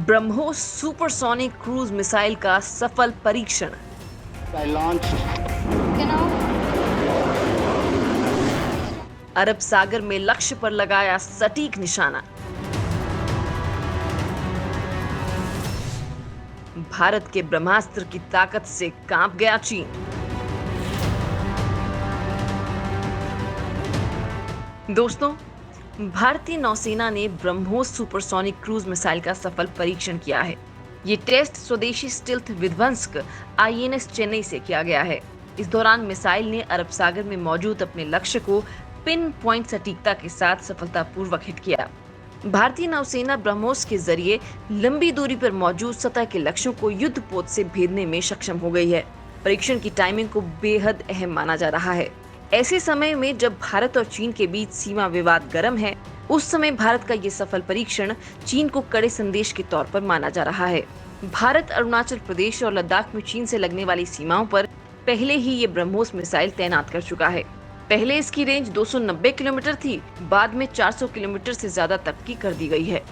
BrahMos supersonic cruise missile का सफल परीक्षण। I launched अरब सागर में लक्ष्य पर लगाया सटीक निशाना। भारत के ब्रह्मास्त्र की ताकत से कांप गया चीन। दोस्तों, भारतीय नौसेना ने ब्रह्मोस सुपरसोनिक क्रूज मिसाइल का सफल परीक्षण किया है। ये टेस्ट स्वदेशी स्टिल्थ विध्वंसक आईएनएस चेन्नई से किया गया है। इस दौरान मिसाइल ने अरब सागर में मौजूद अपने लक्ष्य को पिन पॉइंट सटीकता के साथ सफलतापूर्वक हिट किया। भारतीय नौसेना ब्रह्मोस के जरिए लंबी दूरी पर मौजूद सतह के लक्ष्यों को युद्धपोत से भेदने में सक्षम हो गई है। परीक्षण की टाइमिंग को बेहद अहम माना जा रहा है। ऐसे समय में जब भारत और चीन के बीच सीमा विवाद गर्म है, उस समय भारत का ये सफल परीक्षण चीन को कड़े संदेश के तौर पर माना जा रहा है। भारत अरुणाचल प्रदेश और लद्दाख में चीन से लगने वाली सीमाओं पर पहले ही ये ब्रह्मोस मिसाइल तैनात कर चुका है। पहले इसकी रेंज 290 किलोमीटर थी, बाद में 400 किलोमीटर से ज्यादा तक की कर दी गई है।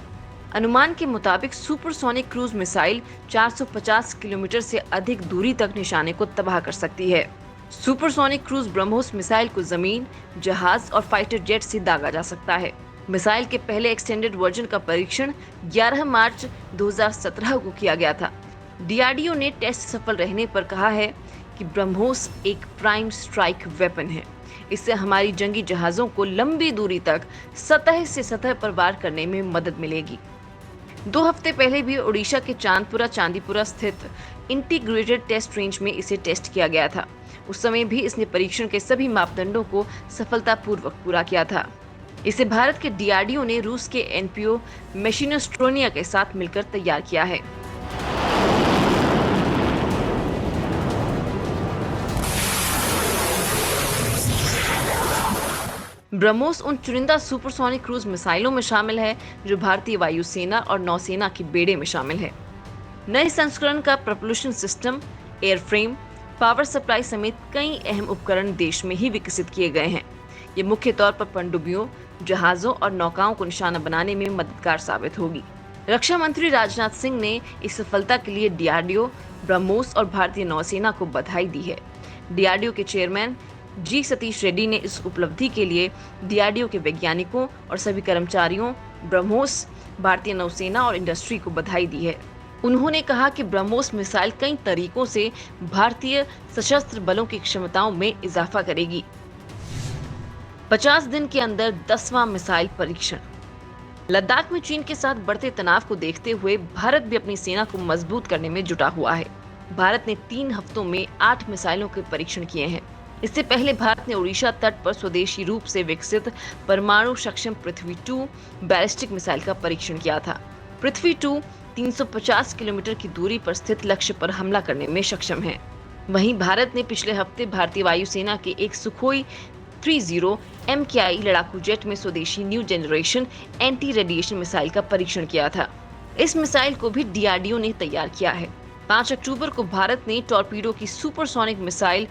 अनुमान के मुताबिक सुपरसोनिक क्रूज मिसाइल 450 किलोमीटर से अधिक दूरी तक निशाने को तबाह कर सकती है। सुपरसोनिक क्रूज ब्रह्मोस मिसाइल को जमीन, जहाज और फाइटर जेट से दागा जा सकता है। मिसाइल के पहले एक्सटेंडेड वर्जन का परीक्षण 11 मार्च 2017 को किया गया था। डीआरडीओ ने टेस्ट सफल रहने पर कहा है कि ब्रह्मोस एक प्राइम स्ट्राइक वेपन है। इससे हमारी जंगी जहाजों को लंबी दूरी तक सतह से सतह पर वार करने में मदद मिलेगी। 2 हफ्ते पहले भी ओडिशा के चांदीपुरा स्थित इंटीग्रेटेड टेस्ट रेंज में इसे टेस्ट किया गया था। उस समय भी इसने परीक्षण के सभी मापदंडों को सफलतापूर्वक पूरा किया था। इसे भारत के डीआरडीओ ने रूस के एनपीओ मेशिनोस्ट्रोनिया के साथ मिलकर तैयार किया है। ब्रह्मोस उन चुनिंदा सुपरसोनिक क्रूज मिसाइलों में शामिल है जो भारतीय वायुसेना और नौसेना के बेड़े में शामिल है। नए संस्करण का propulsion system, airframe, power supply समेत कई अहम उपकरण देश में ही विकसित किए गए हैं। ये मुख्य तौर पर पनडुब्बियों, जहाजों और नौकाओं को निशाना बनाने में मददगार साबित होगी। रक्षा मंत्री राजनाथ सिंह ने इस सफलता के लिए डीआरडीओ, ब्रह्मोस और भारतीय नौसेना को बधाई दी है। डीआरडीओ के चेयरमैन जी सतीश रेड्डी ने इस उपलब्धि के लिए डीआरडीओ के वैज्ञानिकों और सभी कर्मचारियों, ब्रह्मोस, भारतीय नौसेना और इंडस्ट्री को बधाई दी है। उन्होंने कहा कि ब्रह्मोस मिसाइल कई तरीकों से भारतीय सशस्त्र बलों की क्षमताओं में इजाफा करेगी। 50 दिन के अंदर 10वां मिसाइल परीक्षण। लद्दाख में चीन के साथ बढ़ते तनाव को देखते हुए भारत भी अपनी सेना को मजबूत करने में जुटा हुआ है। भारत ने 3 हफ्तों में 8 मिसाइलों के परीक्षण किए हैं। इससे पहले भारत ने ओडिशा तट पर स्वदेशी रूप से विकसित परमाणु सक्षम पृथ्वी 2 बैलिस्टिक मिसाइल का परीक्षण किया था। पृथ्वी 2 350 किलोमीटर की दूरी पर स्थित लक्ष्य पर हमला करने में सक्षम है। वहीं भारत ने पिछले हफ्ते भारतीय वायुसेना के एक सुखोई 30 MKI लड़ाकू जेट में स्वदेशी new generation anti radiation missile का परीक्षण किया था। इस मिसाइल को भी डीआरडीओ ने तैयार किया है। 5 अक्टूबर को भारत ने टॉर्पीडो की सुपरसोनिक मिसाइल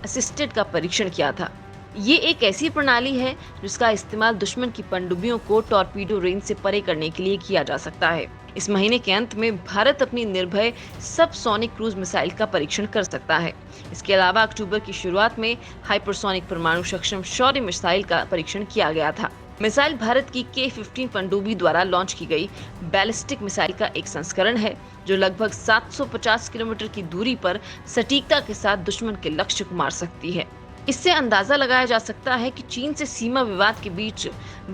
असिस्टेड का परीक्षण किया था। ये एक ऐसी प्रणाली है जिसका इस्तेमाल दुश्मन की पनडुब्बियों को टॉर्पीडो रेंज से परे करने के लिए किया जा सकता है। इस महीने के अंत में भारत अपनी निर्भय सबसोनिक क्रूज मिसाइल का परीक्षण कर सकता है। इसके अलावा अक्टूबर की शुरुआत में हाइपरसोनिक परमाणु सक्षम शौर्य मिसाइल का परीक्षण किया गया था। मिसाइल भारत की K-15 पनडुब्बी द्वारा लॉन्च की गई बैलिस्टिक मिसाइल का एक संस्करण है जो लगभग 750 किलोमीटर की दूरी पर सटीकता के साथ दुश्मन के लक्ष्य को मार सकती है। इससे अंदाजा लगाया जा सकता है कि चीन से सीमा विवाद के बीच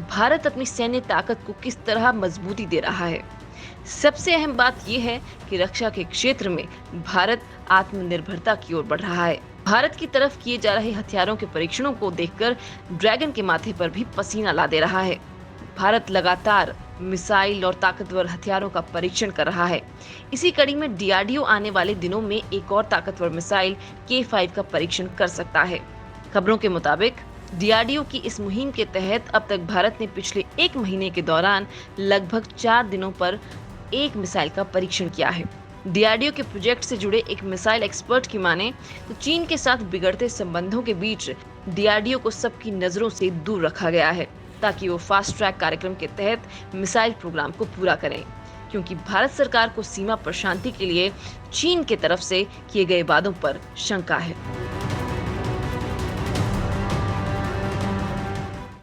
भारत अपनी सैन्य ताकत को किस तरह मजबूती दे रहा है। सबसे अहम बात यह है कि रक्षा के क्षेत्र में भारत आत्मनिर्भरता की ओर बढ़ रहा है। भारत की तरफ किए जा रहे हथियारों के परीक्षणों को देखकर ड्रैगन के माथे पर भी पसीना ला दे रहा है। भारत लगातार मिसाइल और ताकतवर हथियारों का परीक्षण कर रहा है। इसी कड़ी में डीआरडीओ आने वाले दिनों में एक और ताकतवर मिसाइल K5 का परीक्षण कर सकता है। खबरों के मुताबिक डीआरडीओ की इस मुहिम के तहत अब तक भारत ने पिछले 1 महीने के दौरान लगभग 4 दिनों पर एक मिसाइल का परीक्षण किया है। डीआरडीओ के प्रोजेक्ट से जुड़े एक मिसाइल एक्सपर्ट की माने तो चीन के साथ बिगड़ते संबंधों के बीच डीआरडीओ को सबकी नजरों से दूर रखा गया है ताकि वो फास्ट ट्रैक कार्यक्रम के तहत मिसाइल प्रोग्राम को पूरा करें। क्योंकि भारत सरकार को सीमा पर शांति के लिए चीन की तरफ से किए गए वादों पर शंका है।